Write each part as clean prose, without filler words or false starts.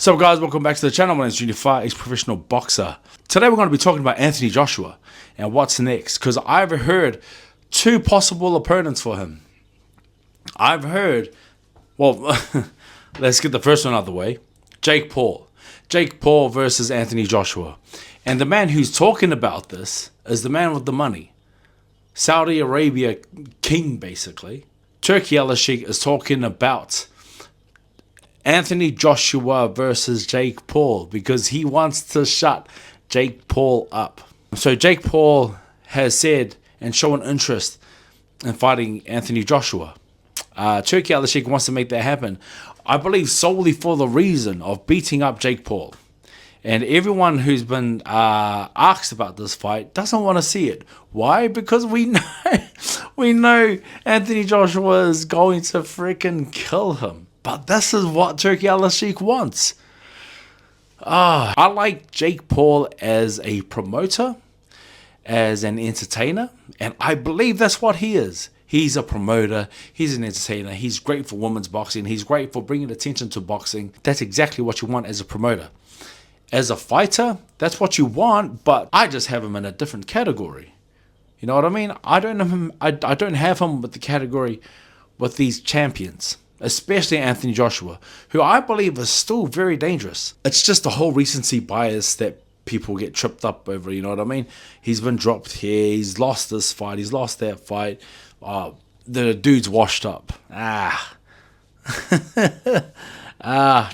So guys, welcome back to the channel. My name is Junior Fire, ex-professional boxer. Today we're going to be talking about Anthony Joshua and what's next, because I've heard two possible opponents for him. I've heard, well, let's get the first one out of the way. Jake Paul. Jake Paul versus Anthony Joshua. And the man who's talking about this is the man with the money. Saudi Arabia king, basically. Turkey Al-Sheikh is talking about Anthony Joshua versus Jake Paul because he wants to shut Jake Paul up. So Jake Paul has said and shown interest in fighting Anthony Joshua. Turkey Al-Sheikh wants to make that happen, I believe, solely for the reason of beating up Jake Paul. And everyone who's been asked about this fight doesn't want to see it. Why? Because we know Anthony Joshua is going to freaking kill him. But this is what Turkey Al-Sheikh wants. I like Jake Paul as a promoter, as an entertainer, and I believe that's what he is. He's a promoter, he's an entertainer, he's great for women's boxing, he's great for bringing attention to boxing. That's exactly what you want as a promoter. As a fighter, that's what you want, but I just have him in a different category. You know what I mean? I don't have him with the category with these champions, especially Anthony Joshua, who I believe is still very dangerous. It's just the whole recency bias that people get tripped up over, you know what I mean? He's been dropped here, he's lost this fight, he's lost that fight. The dude's washed up.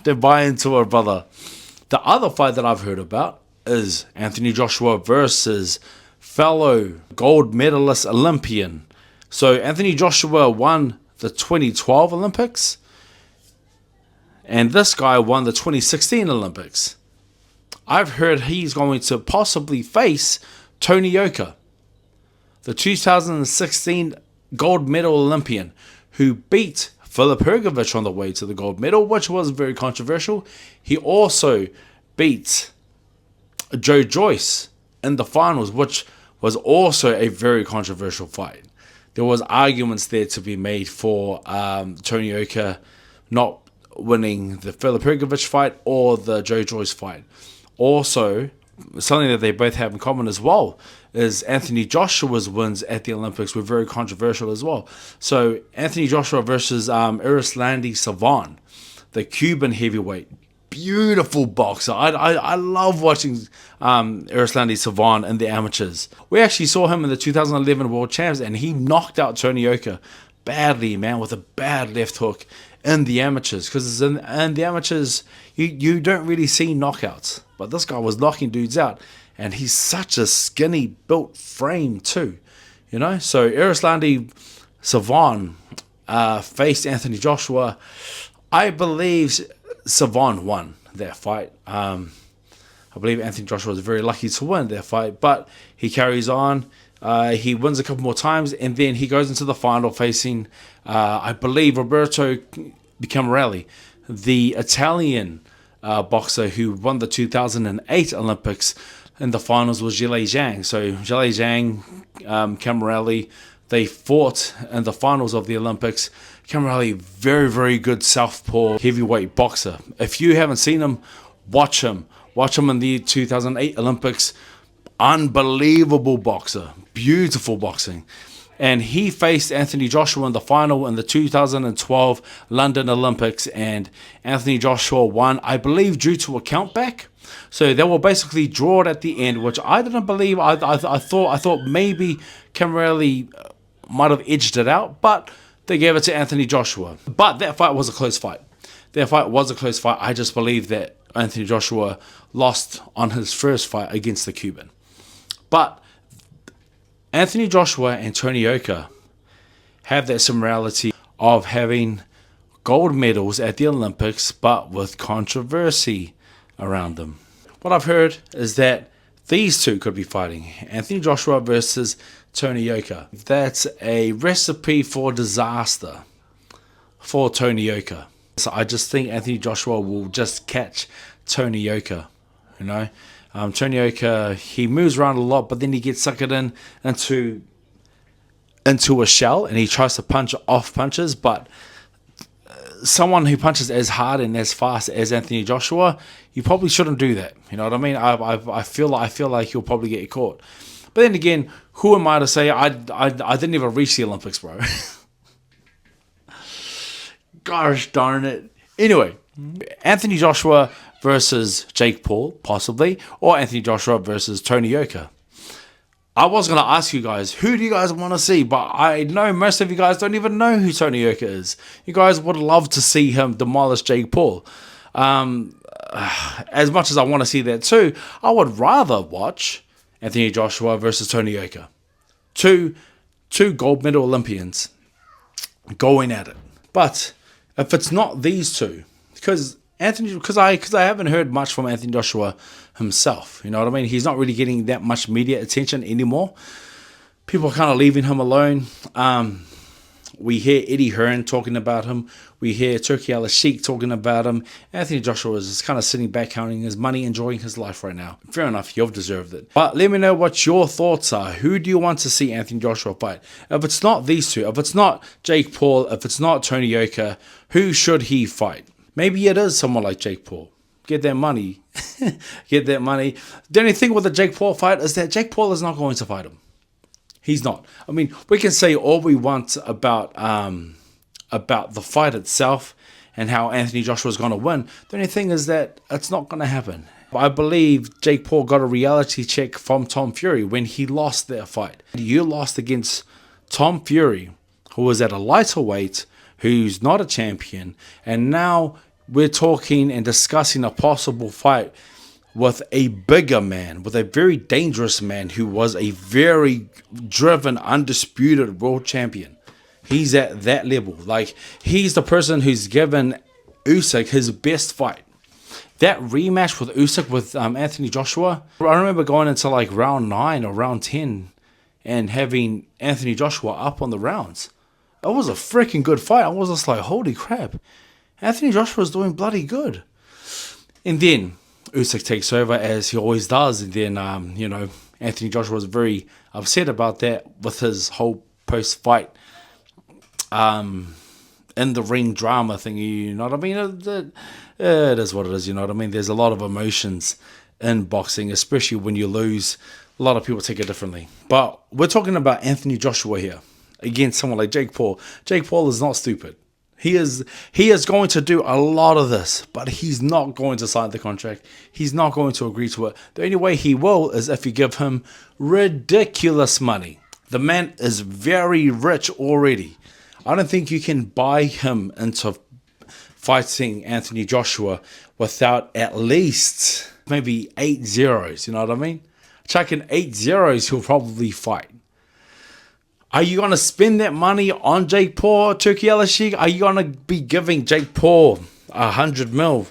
Don't buy into it, brother. The other fight that I've heard about is Anthony Joshua versus fellow gold medalist Olympian. So Anthony Joshua won the 2012 Olympics, and this guy won the 2016 Olympics. I've heard he's going to possibly face Tony Yoka, the 2016 gold medal Olympian, who beat Filip Hrgovic on the way to the gold medal, which was very controversial. He also beat Joe Joyce in the finals, which was also a very controversial fight. There was arguments there to be made for Tony Yoka not winning the Filip Hrgovic fight or the Joe Joyce fight. Also, something that they both have in common as well is Anthony Joshua's wins at the Olympics were very controversial as well. So Anthony Joshua versus Erislandy Savon, the Cuban heavyweight. Beautiful boxer. I love watching Erislandy Savon in the amateurs. We actually saw him in the 2011 World Champs, and he knocked out Tony Yoka badly, man, with a bad left hook in the amateurs. Because in the amateurs, you don't really see knockouts. But this guy was knocking dudes out, and he's such a skinny built frame too, you know. So Erislandy Savon faced Anthony Joshua. I believe Savon won that fight. I believe Anthony Joshua was very lucky to win that fight, but he carries on. He wins a couple more times, and then he goes into the final facing, I believe, Roberto Camerelli, the Italian boxer who won the 2008 Olympics. In the finals was Zhilei Zhang. So Zhilei Zhang, Camerelli, they fought in the finals of the Olympics. Camerelli, very, very good southpaw heavyweight boxer. If you haven't seen him, watch him. Watch him in the 2008 Olympics. Unbelievable boxer. Beautiful boxing. And he faced Anthony Joshua in the final in the 2012 London Olympics. And Anthony Joshua won, I believe, due to a countback. So they were basically drawn at the end, which I didn't believe. I thought maybe Camerelli might have edged it out, but they gave it to Anthony Joshua. But that fight was a close fight. I just believe that Anthony Joshua lost on his first fight against the Cuban. But Anthony Joshua and Tony Yoka have that similarity of having gold medals at the Olympics, but with controversy around them. What I've heard is that these two could be fighting, Anthony Joshua versus Tony Yoka. That's a recipe for disaster for Tony Yoka. So I just think Anthony Joshua will just catch Tony Yoka, you know. Tony Yoka, he moves around a lot, but then he gets suckered into a shell, and he tries to punch off punches, but someone who punches as hard and as fast as Anthony Joshua, you probably shouldn't do that. You know what I mean? I feel like you'll probably get caught. But then again, who am I to say I didn't even reach the Olympics, bro? Gosh darn it. Anyway, Anthony Joshua versus Jake Paul, possibly, or Anthony Joshua versus Tony Yoka. I was going to ask you guys, who do you guys want to see? But I know most of you guys don't even know who Tony Yoka is. You guys would love to see him demolish Jake Paul. As much as I want to see that too, I would rather watch Anthony Joshua versus Tony Yoka. Two gold medal Olympians going at it. But if it's not these two, because I haven't heard much from Anthony Joshua himself. You know what I mean? He's not really getting that much media attention anymore. People are kind of leaving him alone. We hear Eddie Hearn talking about him. We hear Turki Al-Sheikh talking about him. Anthony Joshua is just kind of sitting back, counting his money, enjoying his life right now. Fair enough, you've deserved it. But let me know what your thoughts are. Who do you want to see Anthony Joshua fight? If it's not these two, if it's not Jake Paul, if it's not Tony Yoka, who should he fight? Maybe it is someone like Jake Paul. Get that money. Get that money. The only thing with the Jake Paul fight is that Jake Paul is not going to fight him. He's not. I mean, we can say all we want about the fight itself and how Anthony Joshua is going to win. The only thing is that it's not going to happen. I believe Jake Paul got a reality check from Tom Fury when he lost that fight. You lost against Tom Fury, who was at a lighter weight, who's not a champion, and now we're talking and discussing a possible fight with a bigger man, with a very dangerous man who was a very driven, undisputed world champion. He's at that level. Like, he's the person who's given Usyk his best fight. That rematch with Usyk with Anthony Joshua, I remember going into like round 9 or round 10 and having Anthony Joshua up on the rounds. It was a freaking good fight. I was just like, holy crap. Anthony Joshua's doing bloody good. And then Usyk takes over as he always does. And then, Anthony Joshua was very upset about that with his whole post-fight in the ring drama thing. You know what I mean? It is what it is, you know what I mean? There's a lot of emotions in boxing, especially when you lose. A lot of people take it differently. But we're talking about Anthony Joshua here against someone like Jake Paul. Jake Paul is not stupid. He is going to do a lot of this, but he's not going to sign the contract. He's not going to agree to it. The only way he will is if you give him ridiculous money. The man is very rich already. I don't think you can buy him into fighting Anthony Joshua without at least maybe 8 zeros. You know what I mean? Chucking 8 zeros, he'll probably fight. Are you going to spend that money on Jake Paul, Turki Al-Sheikh? Are you going to be giving Jake Paul 100 mil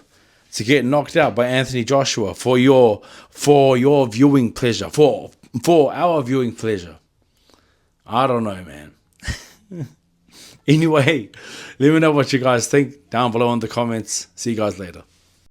to get knocked out by Anthony Joshua for your viewing pleasure, for our viewing pleasure? I don't know, man. Anyway, let me know what you guys think down below in the comments. See you guys later.